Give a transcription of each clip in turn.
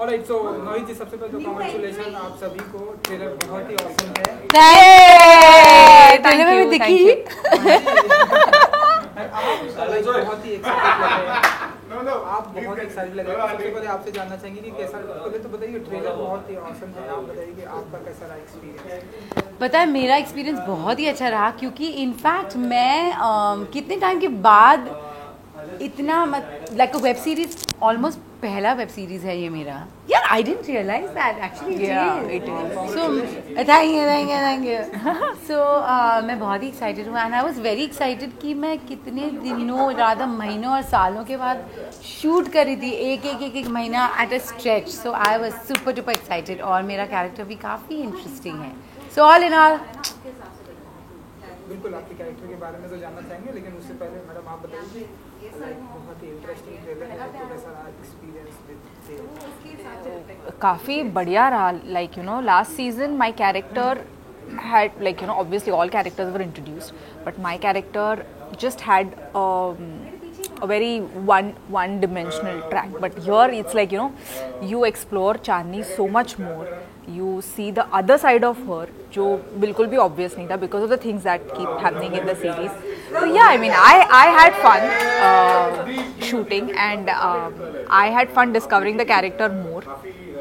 Alright, सो नोहित जी सबसे पहले तो कांग्रेचुलेशन आप सभी को, ट्रेलर बहुत ही ऑसम है। ट्रेलर में दिखी बहुत ही एक्साइटेड लग रहे हैं, आप बहुत एक्साइटेड लग रहे हैं। सबसे पहले आपसे जानना चाहेंगे कि कैसा, पहले तो बताइए ट्रेलर बहुत ही ऑसम है, आप बताइए कि आपका कैसा रहा एक्सपीरियंस। पता है मेरा एक्सपीरियंस बहुत ही अच्छा रहा, क्योंकि इनफैक्ट मैं कितने टाइम के बाद इतना like a web series, almost पहला वेब सीरीज है ये मेरा। यार I didn't realise that actually it is. So thank you. So मैं बहुत ही एक्साइटेड हूँ and I was very excited कि मैं कितने दिनों, ज़्यादा महीनों और सालों के बाद शूट कर रही थी, एक महीना at a stretch. So I was super duper excited और मेरा कैरेक्टर भी काफ़ी इंटरेस्टिंग है। सो ऑल इन ऑल बिल्कुल आपके कैरेक्टर के बारे में तो जानना चाहेंगे, लेकिन उससे पहले मैडम आप बताइए, बहुत ही इंटरेस्टिंग ट्रेलर है, तो कैसा रहा एक्सपीरियंस विद। काफ़ी बढ़िया रहा, like you know last season my character had, like you know, obviously all characters were introduced, but my character just had a very one dimensional track, but here it's like, you know, you explore Chandni so much more, you see the other side of her जो बिल्कुल भी obvious नहीं था because of the things that keep happening in the series. So yeah, I mean I had fun shooting and I had fun discovering the character more.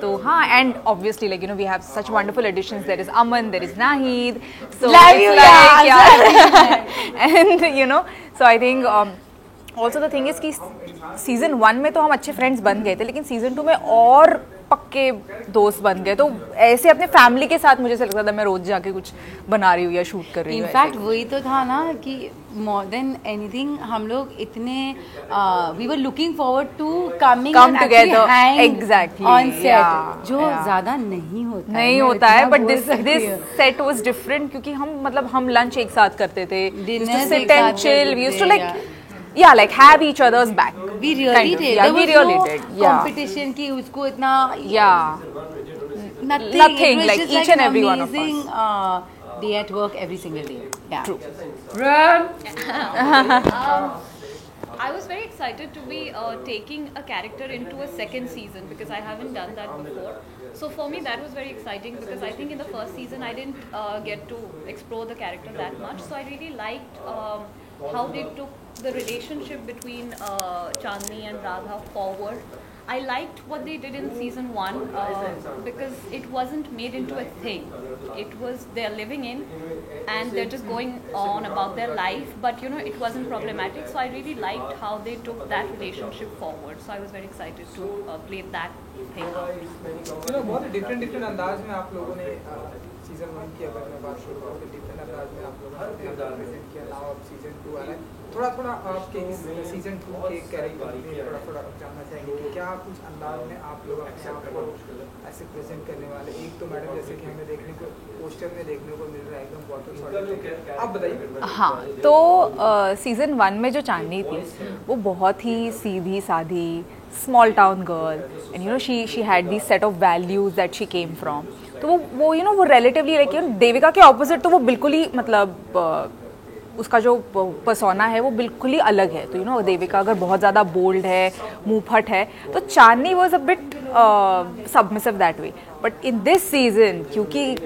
तो हाँ, and obviously like you know we have such wonderful additions. There is Aman, there is Nahid, so it's like yeah, and you know, so I think also the thing is कि season 1 में तो हम अच्छे friends बन गए थे, लेकिन season 2 में और पक्के दोस्त बन गए। तो ऐसे अपने फैमिली के साथ मुझे ऐसा लगता था मैं रोज जाके कुछ बना रही हूँ या शूट कर रही हूँ। इनफैक्ट वही तो था ना कि मोर देन एनीथिंग हम लोग इतने we were looking forward to come together exactly on set, जो ज़्यादा नहीं होता है but this set was different, क्योंकि हम लंच एक साथ करते थे, sit and chill, we used to like yeah, like have each other's back. We really did. Yeah, we really did. Yeah. Competition की उसको इतना nothing like each and every one of us. Day at work every single day. Yeah. True. I was very excited to be taking a character into a second season because I haven't done that before. So for me that was very exciting because I think in the first season I didn't get to explore the character that much. So I really liked how they took the relationship between Chandni and Radha forward. I liked what they did in season 1 because it wasn't made into a thing. It was they're living in and they're just going on about their life, but you know it wasn't problematic. So I really liked how they took that relationship forward. So I was very excited to play that thing out. You know बहुत different अंदाज में आप लोगों ने season 1 की अगर मैं बात करूँ तो डिफरेंट अंदाज में आप लोगों ने प्रेजेंट किया। नाउ अब सीजन 2 आ रहा है, थोड़ा आपके इस सीजन 2 के कैरेक्टर में थोड़ा जानना चाहेंगे कि क्या कुछ अंदाज में आप लोग अपने आप को ऐसे प्रेजेंट करने वाले। एक तो मैडम जैसे कि हमें देखने को पोस्टर में देखने को मिल रहा है एकदम बॉटल शॉट, आप बताइए। हाँ, तो सीजन 1 में जो चांदनी थी वो बहुत ही सीधी साधी small town girl, and you know she had this set of values that she came from. तो वो यू नो वो relatively like you know Devika के ऑपोजिट, तो वो बिल्कुल ही मतलब उसका जो पर्सोना है वो बिल्कुल ही अलग है। तो यू नो देविका अगर बहुत ज़्यादा बोल्ड है, मुंहफट है, तो Chandni was a bit submissive that way. But in this season, क्योंकि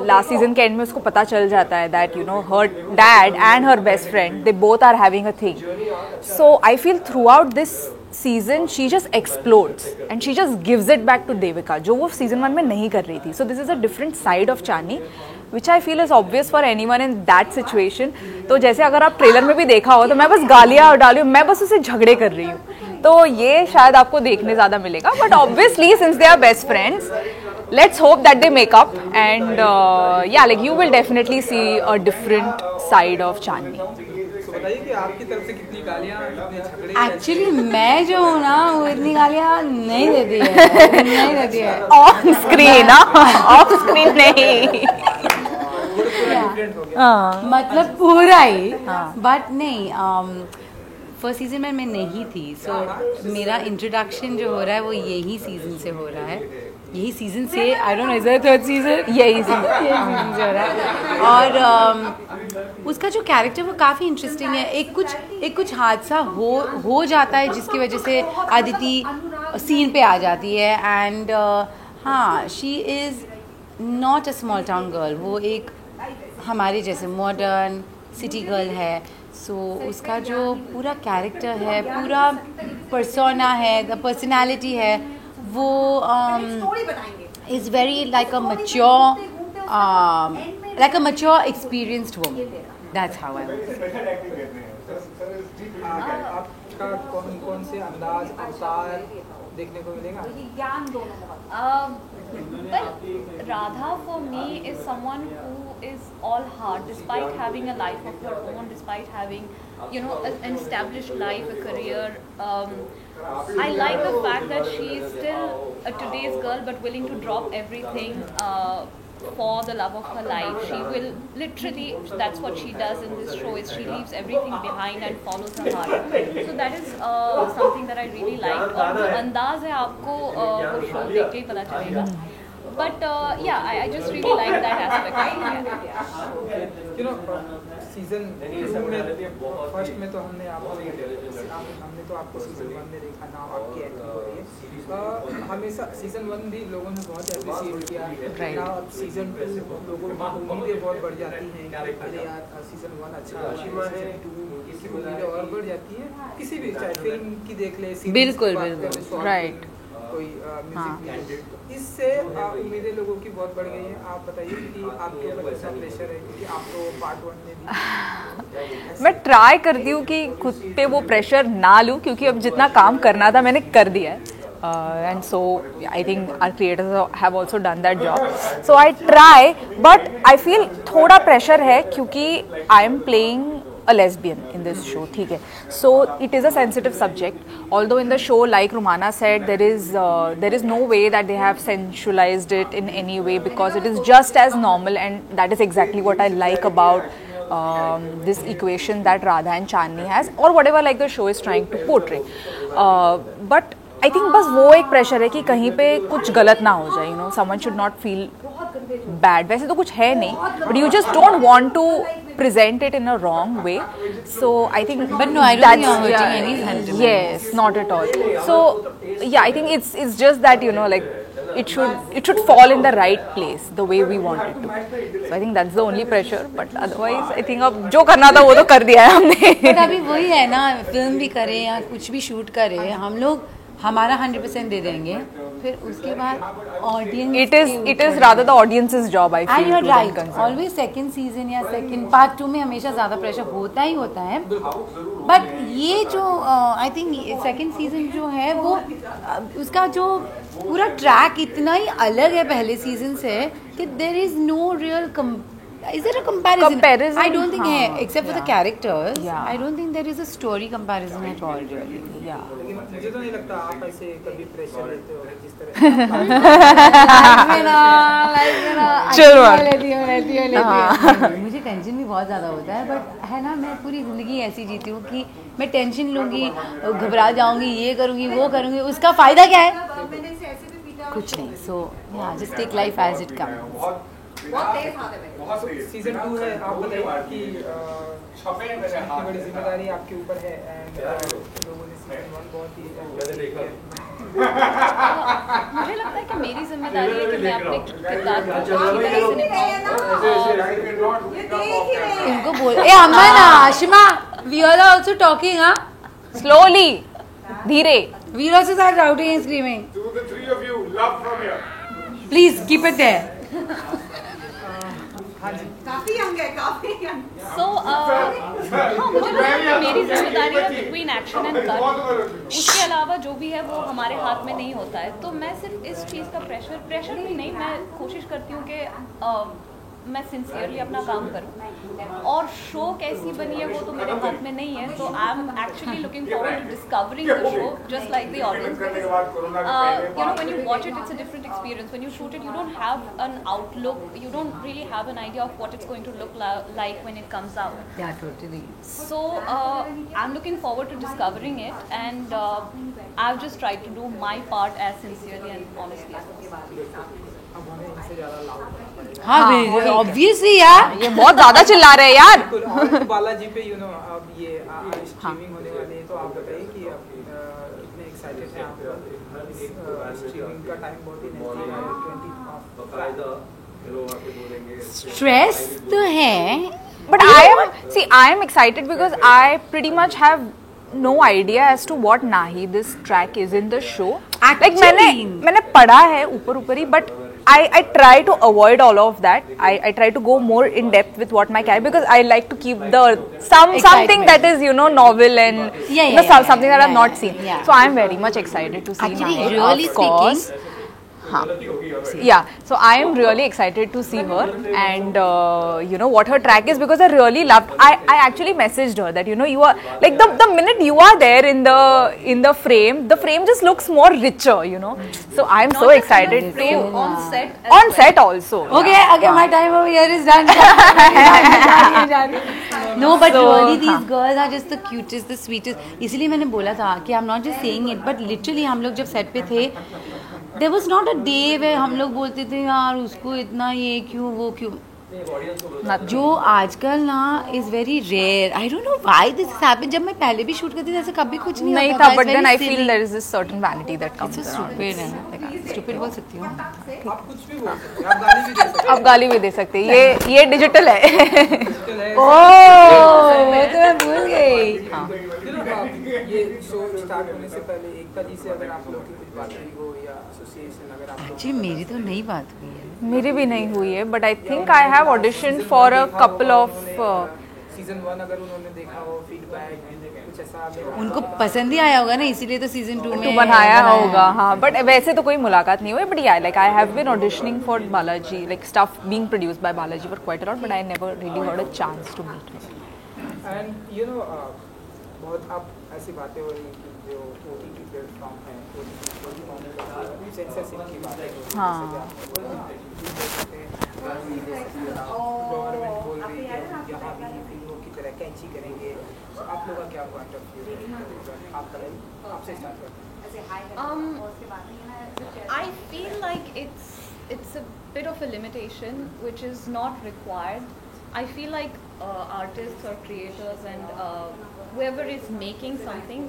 लास्ट सीजन के एंड में उसको पता चल जाता है that you know her dad and her best friend they both are having a thing, so I feel throughout this season she just explodes and she just gives it back to Devika, जो वो season 1 में नहीं कर रही थी. So this is a different side of Chandni which I feel is obvious for anyone in that situation. तो जैसे अगर आप ट्रेलर में भी देखा हो तो मैं बस गालियाँ डाली हूँ, मैं बस उसे झगड़े कर रही हूँ, तो ये शायद आपको देखने ज़्यादा मिलेगा. But obviously since they are best friends, let's hope that they make up and yeah, like you will definitely see a different side of Chandni. बताइए कि आपकी तरफ से कितनी गालियाँ, कितने झगड़े। एक्चुअली मैं जो हूँ ना वो इतनी गालियाँ नहीं देती है ऑन स्क्रीन, ऑफ स्क्रीन नहीं, मतलब पूरा ही, बट नहीं। फर्स्ट सीजन में मैं नहीं थी, सो मेरा इंट्रोडक्शन जो हो रहा है वो यही सीजन से हो रहा है, यही सीजन से, I don't know is it third season, यही सीजन से हो रहा है। और उसका जो कैरेक्टर वो काफ़ी इंटरेस्टिंग है। एक कुछ हादसा हो जाता है जिसकी वजह से अदिति सीन पे आ जाती है एंड हाँ she is not a small town girl, वो एक हमारे जैसे मॉडर्न सिटी गर्ल है। सो उसका जो पूरा कैरेक्टर है, पूरा पर्सोना है, द पर्सनालिटी है, वो is very like a mature experienced woman. That's how I would say. आपका कौन से अंदाज अवतार देखने को मिलेगा? Well, Radha for me is someone who is all heart, despite having a life of her own, despite having, you know, an established life, a career. I like the fact that she is still a today's girl, but willing to drop everything for the love of her life. She will literally, that's what she does in this show, is she leaves everything behind and follows her heart. So that is something that I really like. और जो अंदाज है आपको वो show देख के ही पता चलेगा. But yeah, I just really like that aspect. You know, season 2 में फर्स्ट में तो हमने तो आपको सीजन 1 में देखा ना, आपकी एक्टिंग हो रही है हमेशा। सीजन 1 भी लोगों ने बहुत अप्रिशिएट किया ना, अब सीजन 2 लोगों की उम्मीदें बहुत बढ़ जाती हैं कि अरे यार सीजन 1 अच्छा है, सीजन 2 की उम्मीदें और बढ़ जाती हैं। किसी भी चाहे फिल्म की देख ले, बिल्कुल बिल्कुल राइट, कोई म्यूजिक, इससे उम्मीदें लोगों की बहुत बढ़ गई हैं। आप बताइए कि आपके ऊपर कैसा प्रेशर है, क्योंकि आप तो पार्ट 1 में भी मैं ट्राई करती हूँ कि खुद पे वो प्रेशर ना लूँ, क्योंकि अब जितना काम करना था मैंने कर दिया है, and so I think our creators have also done that job, so I try, but I feel थोड़ा प्रेशर है क्योंकि I am playing a lesbian in this show, ठीक है, so it is a sensitive subject. Although in the show, like Rumana said, there is no way that they have sensualized it in any way, because it is just as normal, and that is exactly what I like about this equation that Radha and Chandni has, or whatever like the show is trying to portray. But I think बस वो एक pressure है कि कहीं पे कुछ गलत ना हो जाए, you know, someone should not feel bad. वैसे तो कुछ है नहीं, but you just don't want to present it in a wrong way. So I think, but no, I don't think you're hurting any sentiment. Yes, not at all. So yeah, I think it's just that, you know, like it should fall in the right place the way we want it to. So I think that's the only pressure. But otherwise, I think अब जो करना था वो तो कर दिया है हमने. But अभी वही है ना, फिल्म भी करें या कुछ भी शूट करें, हम लोग हमारा 100% दे देंगे, फिर उसके बाद audience it is rather the audience's job, I feel. And you're right, always second season या second part 2 में हमेशा ज़्यादा प्रेशर होता ही होता है, बट ये जो आई थिंक सेकंड सीजन जो है वो उसका जो पूरा ट्रैक इतना ही अलग है पहले सीजन से कि there is no real Is there a comparison? I don't think है, except for the characters. Yeah. I don't think there is a story comparison at all really. Yeah. लेकिन मुझे तो नहीं लगता आप ऐसे कभी प्रेशर लेते हो जिस तरह मुझे टेंशन भी बहुत ज़्यादा होता है, बट है ना, मैं पूरी ज़िंदगी ऐसी जीती हूँ कि मैं टेंशन लूँगी, घबरा जाऊँगी, ये करूँगी, वो करूँगी, उसका फ़ायदा क्या है? कुछ नहीं. So yeah, just take life as it comes. Season 2 है, आप बताइए कि इतनी बड़ी जिम्मेदारी आपके ऊपर है, एंड लोगों ने सीजन 1 बहुत ही मुझे लगता है कि मेरी जिम्मेदारी है कि मैं अपने किरदार को अच्छी तरह से निभाऊं. इनको बोल, ए अमन, Ashima, we all are also talking, हाँ? Slowly, धीरे. We also start shouting and screaming. To the three of you, love from here. Please keep it there. काफी यंग है, काफी यंग. So हाँ, मुझे लगता है कि मेरी जिम्मेदारी है बिटवीन एक्शन एंड कट. उसके अलावा जो भी है वो हमारे हाथ में नहीं होता है, तो मैं सिर्फ इस चीज़ का प्रेशर भी नहीं, मैं कोशिश करती हूँ कि मैं सिंसियरली अपना काम करूँ, और शो कैसी बनी है वो तो मेरे हाथ में नहीं है. तो I am actually looking forward to discovering the show just like the audience. You know, when you watch it, it's a different experience. When you shoot it, you don't have an outlook, you don't really have an idea of what it's going to look like when it comes out. Yeah, totally. So I'm looking forward to discovering it, and I've just tried to do my part as sincerely and honestly as possible. अब हमें इनसे ज़्यादा लाभ हाँ, obviously यार, ये बहुत ज़्यादा चिल्ला रहे हैं यार. बिल्कुल. और बालाजी पे अब ये स्ट्रीमिंग होने वाली पहले तो आप बताइए कि आप इतने एक्साइटेड हैं आप स्ट्रीमिंग का टाइम बहुत ही नज़दीक है 20 स्ट्रेस तो है, But I am excited because I pretty much have no idea as to what Nahi this track is in the show. Like मैंने पढ़ा है ऊपर ही, but I try to avoid all of that. I try to go more in depth with what my character, because I like to keep the something that is novel and something that I've not seen. Yeah. So I am very much excited to see Actually, Nahi, really of course. Yeah, so I am really excited to see her and what her track is, because I really loved. I actually messaged her that you are like the minute you are there in the frame just looks more richer, So I am so excited to on set. on set also. Okay, my time over here is done. No, but really these girls are just the cutest, the sweetest. इसलिए मैंने बोला था कि I'm not just saying it, but literally हम लोग जब set पे थे, there was not a day where हम लोग बोलते थे यार उसको इतना ये क्यों वो क्यों, जो आजकल ना is very rare. I don't know why this has happened. जब मैं पहले भी शूट करती थी ऐसे कभी कुछ नहीं होता था. But then I feel there is this certain vanity that comes It's so around. stupid है. Stupid बोल सकती हूँ. आप कुछ भी बोल सकते हैं, आप गाली भी दे सकते अब गाली भी दे सकते हैं, ये डिजिटल है. हैं ओह वो तो मैं भूल गई. ये शो स्टार्ट होने से पहले एकता जी से अगर आप लोग की कुछ बात हुई हो या एसोसिएशन अगर आप लोग Actually मेरी तो नई बात हुई है. मेरी भी नहीं हुई है, but I think I have audition for a couple off season 1 अगर उन्होंने देखा हो फीडबैक कुछ ऐसा उनको पसंद ही आया होगा ना, इसीलिए तो सीजन 2 में बनाया होगा. हाँ, बट वैसे तो कोई मुलाकात नहीं हुई, but yeah like I have been auditioning for Balaji, like stuff being produced by Balaji for quite a lot, but I never really got a chance to meet him. And बहुत आप ऐसी बातें हो रही कि जो ओटीटी प्लेटफॉर्म है सेंसरशिप की बात है. हाँ. गवर्नमेंट बोल रही है यहाँ भी फिल्मों की तरह कैंची करेंगे. तो आप लोगों का क्या पॉइंट ऑफ व्यू है? आपसे स्टार्ट करते हैं. I feel like it's a bit of a limitation which is not required. I feel like artists or creators and whoever is making something,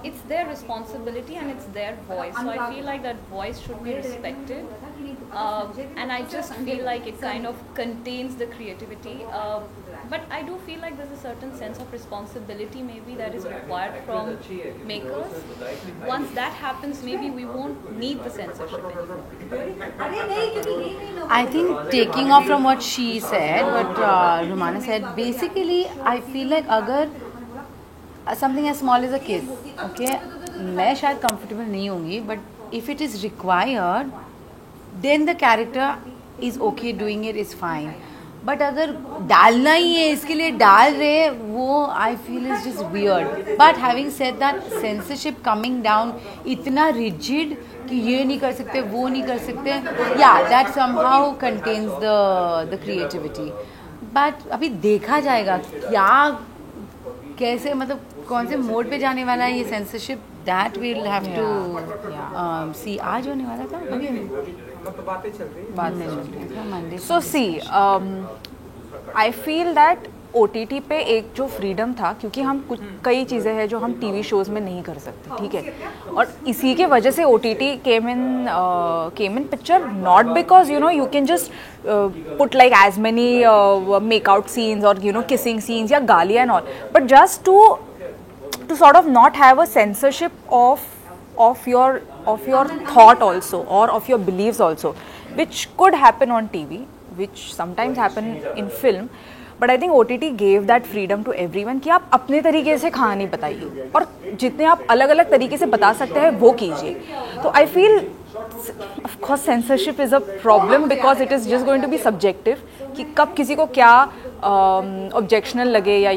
it's their responsibility and it's their voice. So I feel like that voice should be respected. And I just feel like it kind of contains the creativity. But I do feel like there's a certain sense of responsibility maybe that is required from makers. Once that happens, maybe we won't need the censorship anymore. I think taking off from what she said, what Rumana said, basically I feel like अगर something as small as a kiss, okay, मैं शायद comfortable नहीं होंगी, but if it is required, then the character is okay doing it, is fine. But अगर डालना ही है इसके लिए डाल रहे वो I feel is just weird. But having said that, censorship coming down इतना rigid कि ये नहीं कर सकते वो नहीं कर सकते, yeah, that somehow contains the creativity. But अभी देखा जाएगा क्या कैसे, मतलब कौन से मोड पे जाने वाला है ये censorship. That will have to see. आज होने वाला था अभी बातें चल रही बाद में चलते हैं Monday. So see I feel that OTT पे एक जो फ्रीडम था, क्योंकि हम कुछ कई चीज़ें हैं जो हम टीवी शोज़ में नहीं कर सकते, ठीक है, और इसी के वजह से OTT came in picture, not because you can just put like as many make out scenes और किसिंग सीन्स या गालियाँ and all, but just to sort of not have a censorship of your thought also or of your beliefs also, which could happen on TV, which sometimes happen in film, but I think OTT gave that freedom to everyone कि आप अपने तरीके से कहानी बताइए और जितने आप अलग अलग तरीके से बता सकते हैं वो कीजिए. तो I feel of course censorship is a problem because it is just going to be subjective कि कब किसी को क्या objectional लगे या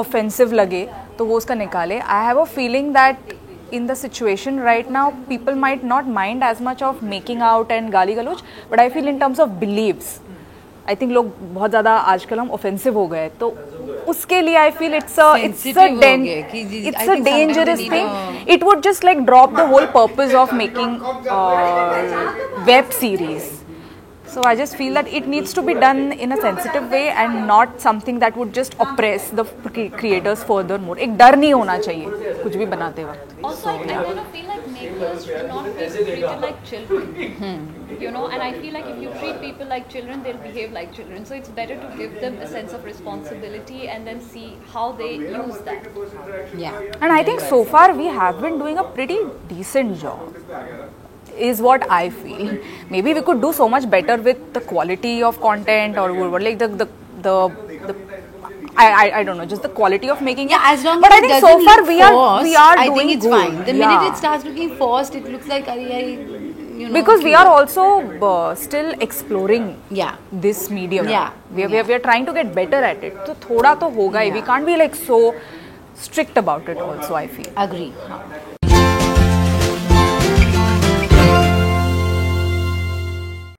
offensive लगे तो वो उसका निकाले. I have a feeling that in the situation right now, people might not mind as much of making out and गाली गलौज, but I feel in terms of beliefs, I think लोग बहुत ज़्यादा आजकल हम offensive हो गए, तो उसके लिए I feel it's a dangerous thing. It would just like drop the whole purpose of making web series. So I just feel that it needs to be done in a sensitive way and not something that would just oppress the creators furthermore. एक डर नहीं होना चाहिए कुछ भी बनाते वक्त. Also, I kind of feel like makers should not be treated like children. You know, and I feel like if you treat people like children, they'll behave like children. So it's better to give them a sense of responsibility and then see how they use that. Yeah. And I think so far we have been doing a pretty decent job, is what I feel. Maybe we could do so much better with the quality of content or like the I don't know, just the quality of making it. Yeah, as long but as I it think doesn't so far look we are forced, I doing think it's good. fine. The Yeah. minute it starts looking forced, it looks like you know, Because we are also still exploring yeah. this medium. Yeah. We are trying to get better at it. So thoda to hoga hi. We can't be like so strict about it also, I feel. Agree.